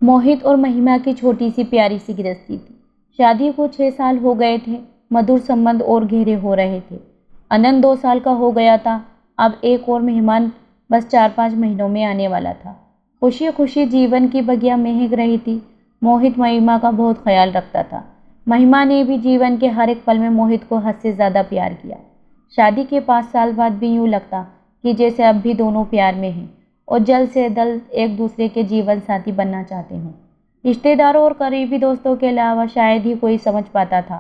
मोहित और महिमा की छोटी सी प्यारी सी गृहस्थी थी। शादी को 6 साल हो गए थे। मधुर संबंध और गहरे हो रहे थे। अनंत 2 साल का हो गया था। अब एक और मेहमान बस 4-5 महीनों में आने वाला था। खुशी खुशी जीवन की बगिया महक रही थी। मोहित महिमा का बहुत ख्याल रखता था। महिमा ने भी जीवन के हर एक पल में मोहित को हद से ज़्यादा प्यार किया। शादी के 5 साल बाद भी यूँ लगता कि जैसे अब भी दोनों प्यार में हैं और जल्द से जल्द एक दूसरे के जीवन साथी बनना चाहते हों। रिश्तेदारों और करीबी दोस्तों के अलावा शायद ही कोई समझ पाता था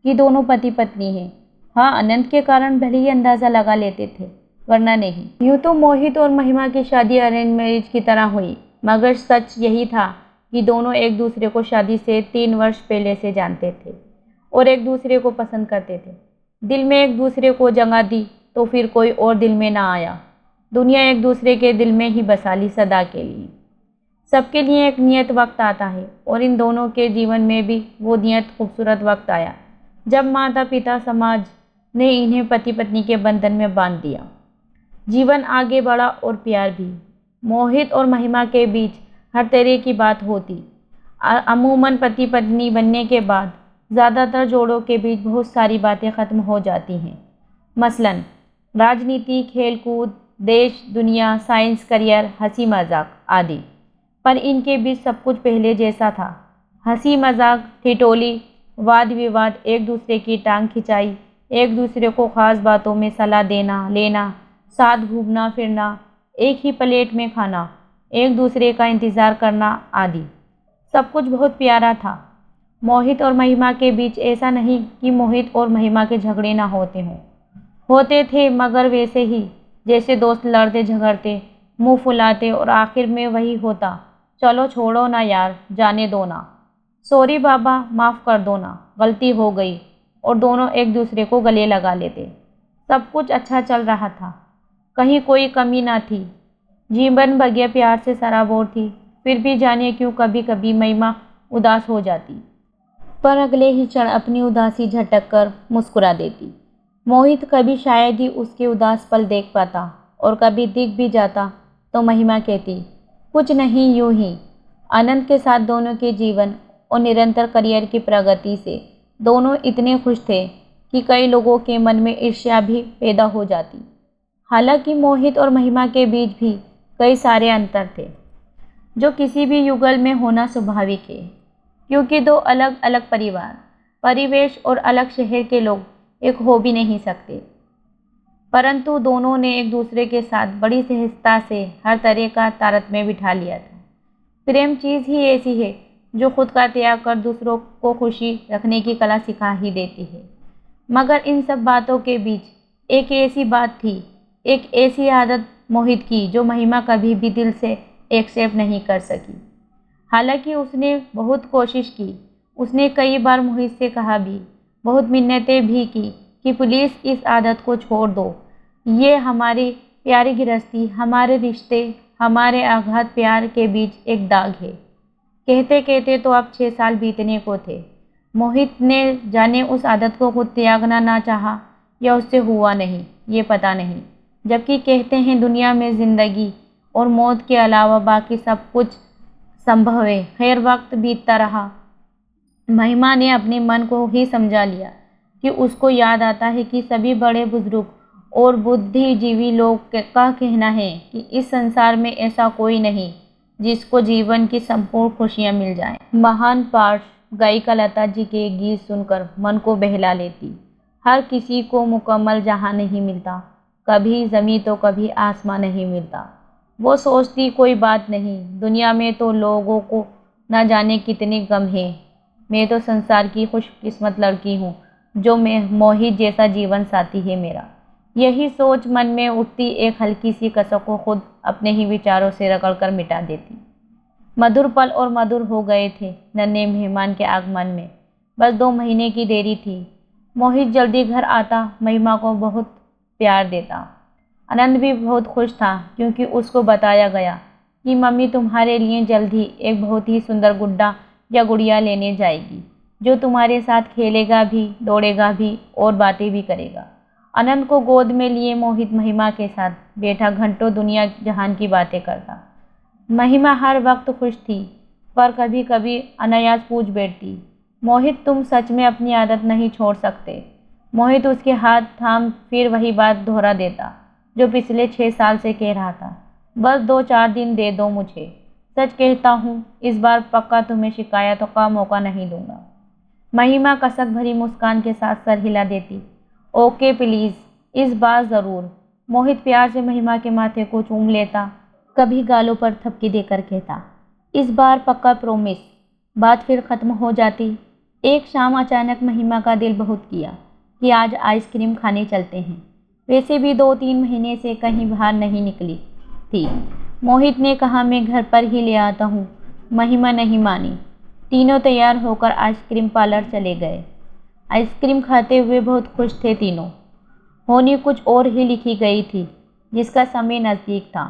कि दोनों पति पत्नी हैं। हाँ, अनंत के कारण भले ही अंदाज़ा लगा लेते थे, वरना नहीं। यूँ तो मोहित और महिमा की शादी अरेंज मैरिज की तरह हुई, मगर सच यही था कि दोनों एक दूसरे को शादी से 3 वर्ष पहले से जानते थे और एक दूसरे को पसंद करते थे। दिल में एक दूसरे को जगह दी तो फिर कोई और दिल में ना आया। दुनिया एक दूसरे के दिल में ही बसा ली सदा के लिए। सबके लिए एक नियत वक्त आता है और इन दोनों के जीवन में भी वो नियत खूबसूरत वक्त आया जब माता पिता समाज ने इन्हें पति पत्नी के बंधन में बांध दिया। जीवन आगे बढ़ा और प्यार भी। मोहित और महिमा के बीच हर तरह की बात होती। अमूमन पति पत्नी बनने के बाद ज़्यादातर जोड़ों के बीच बहुत सारी बातें ख़त्म हो जाती हैं। मसलन राजनीति, खेलकूद, देश दुनिया, साइंस, करियर, हंसी मजाक आदि। पर इनके बीच सब कुछ पहले जैसा था। हंसी मजाक, ठिठोली, वाद विवाद, एक दूसरे की टांग खिंचाई, एक दूसरे को ख़ास बातों में सलाह देना लेना, साथ घूमना फिरना, एक ही प्लेट में खाना, एक दूसरे का इंतज़ार करना आदि। सब कुछ बहुत प्यारा था। मोहित और महिमा के बीच ऐसा नहीं कि मोहित और महिमा के झगड़े ना होते हों। होते थे, मगर वैसे ही जैसे दोस्त लड़ते झगड़ते, मुंह फुलाते और आखिर में वही होता, चलो छोड़ो ना यार, जाने दो ना, सॉरी बाबा, माफ़ कर दो ना, गलती हो गई, और दोनों एक दूसरे को गले लगा लेते। सब कुछ अच्छा चल रहा था, कहीं कोई कमी ना थी। जीवन बगिया प्यार से सराबोर थी। फिर भी जाने क्यों कभी कभी महिमा उदास हो जाती, पर अगले ही क्षण अपनी उदासी झटक कर मुस्कुरा देती। मोहित कभी शायद ही उसके उदास पल देख पाता और कभी दिख भी जाता तो महिमा कहती, कुछ नहीं, यूं ही। अनंत के साथ दोनों के जीवन और निरंतर करियर की प्रगति से दोनों इतने खुश थे कि कई लोगों के मन में ईर्ष्या भी पैदा हो जाती। हालांकि मोहित और महिमा के बीच भी कई सारे अंतर थे जो किसी भी युगल में होना स्वाभाविक है, क्योंकि दो अलग अलग परिवार, परिवेश और अलग शहर के लोग एक हो भी नहीं सकते। परंतु दोनों ने एक दूसरे के साथ बड़ी सहजता से हर तरह का तारतम्य बिठा लिया था। प्रेम चीज़ ही ऐसी है जो खुद का त्याग कर दूसरों को खुशी रखने की कला सिखा ही देती है। मगर इन सब बातों के बीच एक ऐसी बात थी, एक ऐसी आदत मोहित की जो महिमा कभी भी दिल से एक्सेप्ट नहीं कर सकी। हालांकि उसने बहुत कोशिश की। उसने कई बार मोहित से कहा भी, बहुत मिन्नतें भी की कि प्लीज़ इस आदत को छोड़ दो। ये हमारी प्यारी गृहस्थी, हमारे रिश्ते, हमारे आघात प्यार के बीच एक दाग है। कहते कहते तो अब 6 साल बीतने को थे। मोहित ने जाने उस आदत को खुद त्यागना ना चाहा या उससे हुआ नहीं, ये पता नहीं। जबकि कहते हैं दुनिया में ज़िंदगी और मौत के अलावा बाकी सब कुछ संभव है। खैर, वक्त बीतता रहा। महिमा ने अपने मन को ही समझा लिया कि उसको याद आता है कि सभी बड़े बुजुर्ग और बुद्धिजीवी लोग का कहना है कि इस संसार में ऐसा कोई नहीं जिसको जीवन की संपूर्ण खुशियाँ मिल जाएं। महान पाठ गायिका लता जी के गीत सुनकर मन को बहला लेती। हर किसी को मुकम्मल जहां नहीं मिलता, कभी ज़मीं तो कभी आसमां नहीं मिलता। वो सोचती कोई बात नहीं, दुनिया में तो लोगों को न जाने कितने गम हैं। मैं तो संसार की खुशकिस्मत लड़की हूँ जो मैं मोहित जैसा जीवन साथी है मेरा। यही सोच मन में उठती एक हल्की सी कसक को खुद अपने ही विचारों से रगड़कर मिटा देती। मधुर पल और मधुर हो गए थे नन्हे मेहमान के आगमन में। बस 2 महीने की देरी थी। मोहित जल्दी घर आता, महिमा को बहुत प्यार देता। आनंद भी बहुत खुश था क्योंकि उसको बताया गया कि मम्मी तुम्हारे लिए जल्द ही एक बहुत ही सुंदर गुड्डा या गुड़िया लेने जाएगी जो तुम्हारे साथ खेलेगा भी, दौड़ेगा भी और बातें भी करेगा। आनंद को गोद में लिए मोहित महिमा के साथ बैठा घंटों दुनिया जहान की बातें करता। महिमा हर वक्त खुश थी, पर कभी कभी अनायास पूछ बैठती, मोहित तुम सच में अपनी आदत नहीं छोड़ सकते? मोहित उसके हाथ थाम फिर वही बात दोहरा देता जो पिछले 6 साल से कह रहा था, बस 2-4 दिन दे दो मुझे। सच कहता हूँ, इस बार पक्का तुम्हें शिकायतों का मौका नहीं दूंगा। महिमा कसक भरी मुस्कान के साथ सर हिला देती, ओके प्लीज़, इस बार ज़रूर। मोहित प्यार से महिमा के माथे को चूम लेता, कभी गालों पर थपकी देकर कहता, इस बार पक्का प्रॉमिस। बात फिर ख़त्म हो जाती। एक शाम अचानक महिमा का दिल बहुत किया कि आज आइसक्रीम खाने चलते हैं। वैसे भी 2-3 महीने से कहीं बाहर नहीं निकली थी। मोहित ने कहा मैं घर पर ही ले आता हूँ। महिमा नहीं मानी। तीनों तैयार होकर आइसक्रीम पार्लर चले गए। आइसक्रीम खाते हुए बहुत खुश थे तीनों। होनी कुछ और ही लिखी गई थी, जिसका समय नज़दीक था।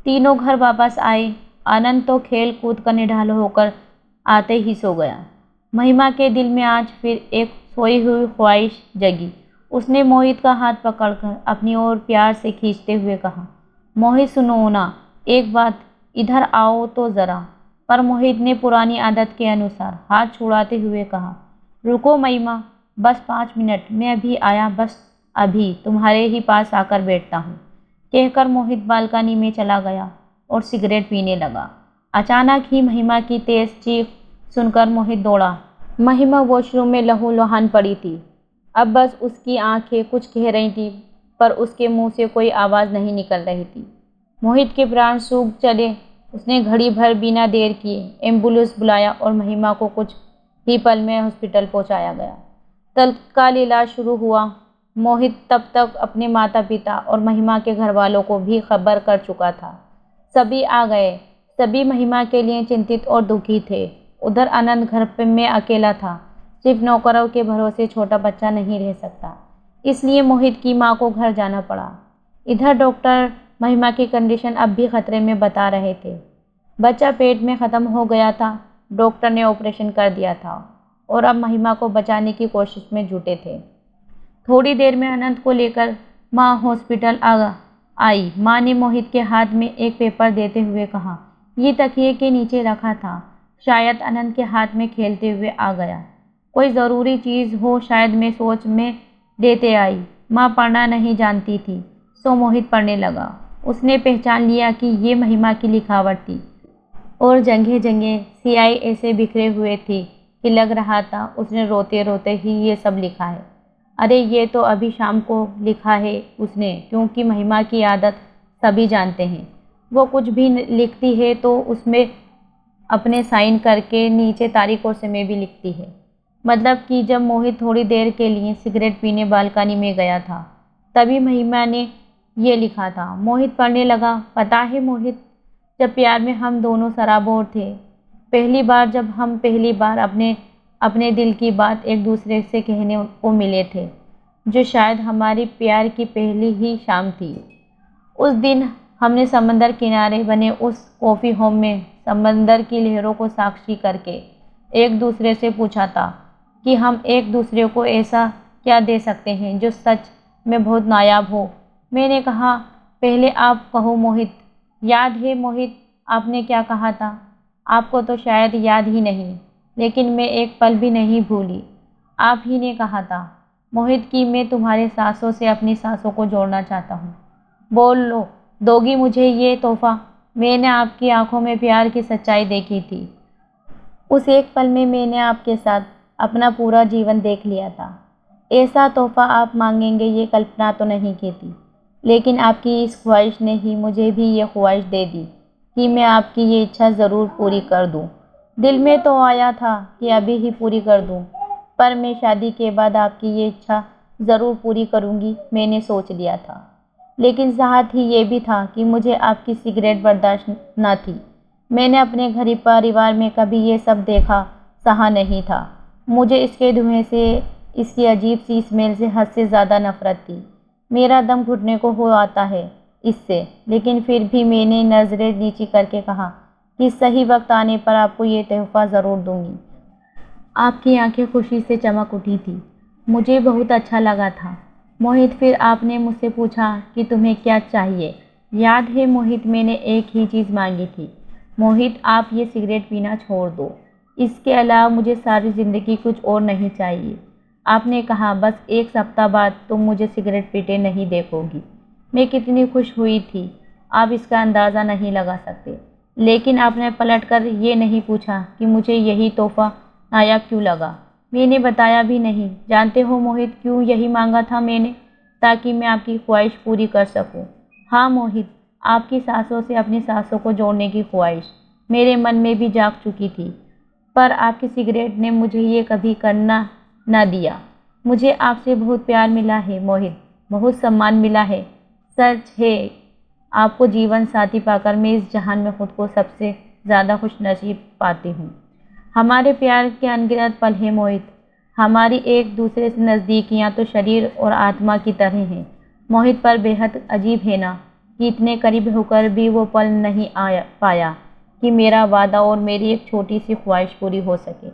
तीनों घर वापस आए। आनंद तो खेल कूद कर निढाल होकर आते ही सो गया। महिमा के दिल में आज फिर एक सोई हुई ख्वाहिश जगी। उसने मोहित का हाथ पकड़कर अपनी ओर प्यार से खींचते हुए कहा, मोहित सुनो ना, एक बात, इधर आओ तो ज़रा। पर मोहित ने पुरानी आदत के अनुसार हाथ छुड़ाते हुए कहा, रुको महिमा, बस 5 मिनट, मैं अभी आया, बस अभी तुम्हारे ही पास आकर बैठता हूँ। कहकर मोहित बालकनी में चला गया और सिगरेट पीने लगा। अचानक ही महिमा की तेज चीख सुनकर मोहित दौड़ा। महिमा वॉशरूम में लहूलुहान पड़ी थी। अब बस उसकी आंखें कुछ कह रही थी, पर उसके मुंह से कोई आवाज़ नहीं निकल रही थी। मोहित के प्राण सूख चले। उसने घड़ी भर बिना देर किए एम्बुलेंस बुलाया और महिमा को कुछ ही पल में हॉस्पिटल पहुंचाया गया। तत्काल इलाज शुरू हुआ। मोहित तब तक अपने माता पिता और महिमा के घर वालों को भी खबर कर चुका था। सभी आ गए। सभी महिमा के लिए चिंतित और दुखी थे। उधर आनंद घर में अकेला था। सिर्फ नौकरों के भरोसे छोटा बच्चा नहीं रह सकता, इसलिए मोहित की मां को घर जाना पड़ा। इधर डॉक्टर महिमा की कंडीशन अब भी खतरे में बता रहे थे। बच्चा पेट में ख़त्म हो गया था। डॉक्टर ने ऑपरेशन कर दिया था और अब महिमा को बचाने की कोशिश में जुटे थे। थोड़ी देर में आनंद को लेकर माँ हॉस्पिटल आई। माँ ने मोहित के हाथ में एक पेपर देते हुए कहा, ये तकिए के नीचे रखा था, शायद आनंद के हाथ में खेलते हुए आ गया। कोई ज़रूरी चीज़ हो, शायद मैं सोच में देते आई। माँ पढ़ना नहीं जानती थी, सो मोहित पढ़ने लगा। उसने पहचान लिया कि ये महिमा की लिखावट थी और जगह जगह सियाही ऐसे बिखरे हुए थी कि लग रहा था उसने रोते रोते ही ये सब लिखा है। अरे ये तो अभी शाम को लिखा है उसने, क्योंकि महिमा की आदत सभी जानते हैं। वो कुछ भी लिखती है तो उसमें अपने साइन करके नीचे तारीख और समय भी लिखती है। मतलब कि जब मोहित थोड़ी देर के लिए सिगरेट पीने बालकनी में गया था, तभी महिमा ने ये लिखा था। मोहित पढ़ने लगा। पता है मोहित, जब प्यार में हम दोनों सराबोर थे, जब हम पहली बार अपने दिल की बात एक दूसरे से कहने को मिले थे, जो शायद हमारी प्यार की पहली ही शाम थी। उस दिन हमने समंदर किनारे बने उस कॉफ़ी होम में समंदर की लहरों को साक्षी करके एक दूसरे से पूछा था कि हम एक दूसरे को ऐसा क्या दे सकते हैं जो सच में बहुत नायाब हो। मैंने कहा, पहले आप कहो मोहित। याद है मोहित, आपने क्या कहा था? आपको तो शायद याद ही नहीं, लेकिन मैं एक पल भी नहीं भूली। आप ही ने कहा था मोहित कि मैं तुम्हारे सांसों से अपनी सांसों को जोड़ना चाहता हूँ। बोल लो, दोगी मुझे ये तोहफा? मैंने आपकी आंखों में प्यार की सच्चाई देखी थी। उस एक पल में मैंने आपके साथ अपना पूरा जीवन देख लिया था। ऐसा तोहफा आप मांगेंगे ये कल्पना तो नहीं की थी, लेकिन आपकी इस ख्वाहिश ने ही मुझे भी ये ख्वाहिश दे दी कि मैं आपकी ये इच्छा ज़रूर पूरी कर दूं। दिल में तो आया था कि अभी ही पूरी कर दूं, पर मैं शादी के बाद आपकी ये इच्छा ज़रूर पूरी करूंगी, मैंने सोच लिया था। लेकिन साथ ही ये भी था कि मुझे आपकी सिगरेट बर्दाश्त न थी। मैंने अपने घर परिवार में कभी ये सब देखा सहा नहीं था। मुझे इसके धुएं से, इसकी अजीब सी स्मेल से हद से ज़्यादा नफ़रत थी। मेरा दम घुटने को हो आता है इससे, लेकिन फिर भी मैंने नज़रें नीची करके कहा कि सही वक्त आने पर आपको ये तोहफ़ा ज़रूर दूंगी। आपकी आंखें खुशी से चमक उठी थी। मुझे बहुत अच्छा लगा था। मोहित, फिर आपने मुझसे पूछा कि तुम्हें क्या चाहिए। याद है मोहित, मैंने एक ही चीज़ मांगी थी, मोहित, आप ये सिगरेट पीना छोड़ दो। इसके अलावा मुझे सारी ज़िंदगी कुछ और नहीं चाहिए। आपने कहा बस एक सप्ताह बाद तुम मुझे सिगरेट पीते नहीं देखोगी। मैं कितनी खुश हुई थी, आप इसका अंदाज़ा नहीं लगा सकते। लेकिन आपने पलटकर ये नहीं पूछा कि मुझे यही तोहफ़ा नायाब क्यों लगा। मैंने बताया भी नहीं। जानते हो मोहित, क्यों यही मांगा था मैंने? ताकि मैं आपकी ख्वाहिश पूरी कर सकूं। हाँ मोहित, आपकी सांसों से अपनी सांसों को जोड़ने की ख्वाहिश मेरे मन में भी जाग चुकी थी, पर आपकी सिगरेट ने मुझे ये कभी करना न दिया। मुझे आपसे बहुत प्यार मिला है मोहित, बहुत सम्मान मिला है। सच है, आपको जीवन साथी पाकर मैं इस जहान में खुद को सबसे ज़्यादा खुशनसीब पाती हूँ। हमारे प्यार के अनगिनत पल हैं मोहित। हमारी एक दूसरे से नज़दीकियाँ तो शरीर और आत्मा की तरह हैं मोहित, पर बेहद अजीब है ना कि इतने करीब होकर भी वो पल नहीं पाया कि मेरा वादा और मेरी एक छोटी सी ख्वाहिश पूरी हो सके।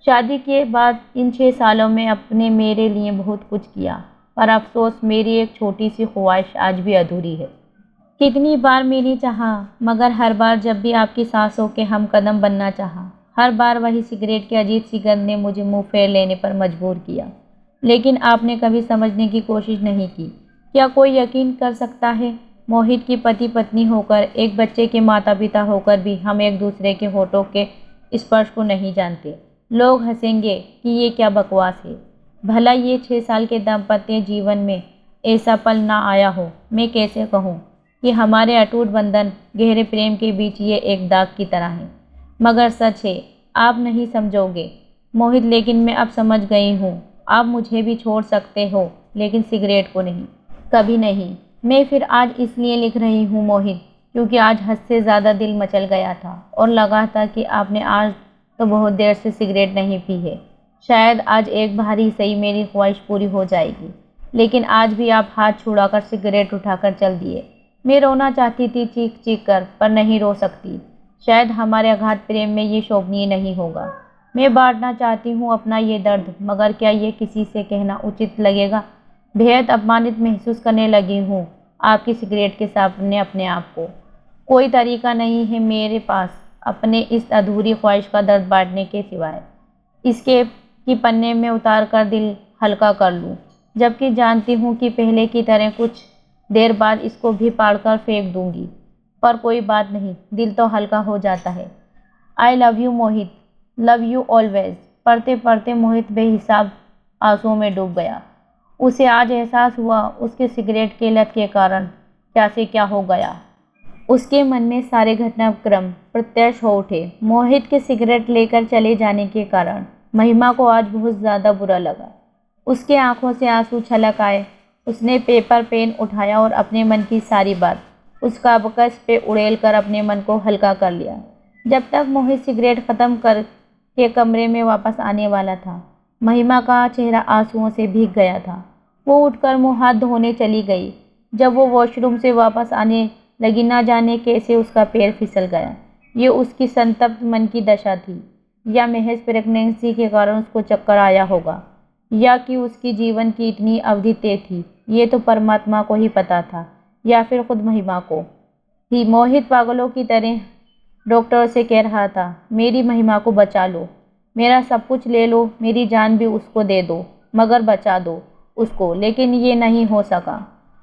शादी के बाद इन 6 सालों में अपने मेरे लिए बहुत कुछ किया, पर अफसोस मेरी एक छोटी सी ख्वाहिश आज भी अधूरी है। कितनी बार मैंने चाहा, मगर हर बार जब भी आपकी सांसों के हम कदम बनना चाहा, हर बार वही सिगरेट की अजीब सी गंध ने मुझे मुंह फेर लेने पर मजबूर किया। लेकिन आपने कभी समझने की कोशिश नहीं की। क्या कोई यकीन कर सकता है, मोहित की पति पत्नी होकर, एक बच्चे के माता पिता होकर भी हम एक दूसरे के होठों के स्पर्श को नहीं जानते। लोग हंसेंगे कि ये क्या बकवास है। भला ये 6 साल के दाम्पत्य जीवन में ऐसा पल ना आया हो। मैं कैसे कहूँ कि हमारे अटूट बंधन, गहरे प्रेम के बीच ये एक दाग की तरह है। मगर सच है, आप नहीं समझोगे मोहित, लेकिन मैं अब समझ गई हूँ। आप मुझे भी छोड़ सकते हो, लेकिन सिगरेट को नहीं, कभी नहीं। मैं फिर आज इसलिए लिख रही हूँ मोहित, क्योंकि आज हद से ज़्यादा दिल मचल गया था और लगा था कि आपने आज तो बहुत देर से सिगरेट नहीं पी है। शायद आज एक बार ही सही मेरी ख्वाहिश पूरी हो जाएगी। लेकिन आज भी आप हाथ छुड़ाकर सिगरेट उठाकर चल दिए। मैं रोना चाहती थी चीख चीख कर, पर नहीं रो सकती। शायद हमारे अगाध प्रेम में ये शोभनीय नहीं होगा। मैं बांटना चाहती हूँ अपना ये दर्द, मगर क्या ये किसी से कहना उचित लगेगा? बेहद अपमानित महसूस करने लगी हूँ आपकी सिगरेट के सामने अपने आप को। कोई तरीका नहीं है मेरे पास अपने इस अधूरी ख्वाहिश का दर्द बांटने के सिवाय इसके कि पन्ने में उतार कर दिल हल्का कर लूँ, जबकि जानती हूँ कि पहले की तरह कुछ देर बाद इसको भी पाड़कर फेंक दूंगी। पर कोई बात नहीं, दिल तो हल्का हो जाता है। I love you Mohit, love you always. पढ़ते पढ़ते मोहित बेहिसाब आंसुओं में डूब गया। उसे आज एहसास हुआ उसके सिगरेट के लत के कारण क्या से क्या हो गया। उसके मन में सारे घटनाक्रम प्रत्यक्ष हो उठे। मोहित के सिगरेट लेकर चले जाने के कारण महिमा को आज बहुत ज़्यादा बुरा लगा। उसके आंखों से आंसू छलक आए। उसने पेपर पेन उठाया और अपने मन की सारी बात उस कागज पे उड़ेल कर अपने मन को हल्का कर लिया। जब तक मोहित सिगरेट ख़त्म करके कमरे में वापस आने वाला था, महिमा का चेहरा आंसुओं से भीग गया था। वो उठकर मुँह हाथ धोने चली गई। जब वो वॉशरूम से वापस आने लगी, ना जाने कैसे उसका पैर फिसल गया। ये उसकी संतप्त मन की दशा थी, या महज प्रेगनेंसी के कारण उसको चक्कर आया होगा, या कि उसकी जीवन की इतनी अवधि तय थी। ये तो परमात्मा को ही पता था, या फिर खुद महिमा को ही। मोहित पागलों की तरह डॉक्टर से कह रहा था, मेरी महिमा को बचा लो, मेरा सब कुछ ले लो, मेरी जान भी उसको दे दो, मगर बचा दो उसको। लेकिन ये नहीं हो सका।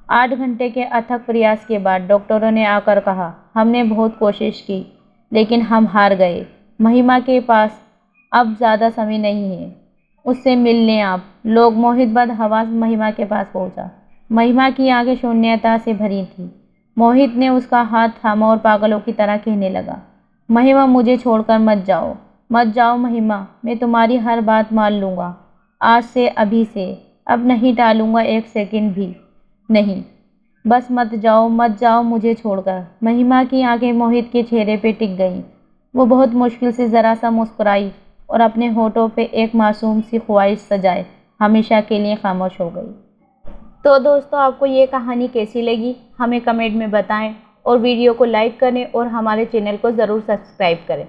8 घंटे के अथक प्रयास के बाद डॉक्टरों ने आकर कहा, हमने बहुत कोशिश की, लेकिन हम हार गए। महिमा के पास अब ज़्यादा समय नहीं है, उससे मिल लें आप लोग। मोहित बदहवास महिमा के पास पहुंचा। महिमा की आंखें शून्यता से भरी थी। मोहित ने उसका हाथ थामा और पागलों की तरह कहने लगा, महिमा मुझे छोड़कर मत जाओ, मत जाओ महिमा, मैं तुम्हारी हर बात मान लूँगा आज से, अभी से, अब नहीं टालूँगा एक सेकंड भी नहीं। बस मत जाओ, मत जाओ मुझे छोड़कर। महिमा की आंखें मोहित के चेहरे पे टिक गईं। वो बहुत मुश्किल से ज़रा सा मुस्कुराई और अपने होठों पे एक मासूम सी ख्वाहिश सजाए हमेशा के लिए खामोश हो गई। तो दोस्तों, आपको ये कहानी कैसी लगी हमें कमेंट में बताएं और वीडियो को लाइक करें और हमारे चैनल को ज़रूर सब्सक्राइब करें।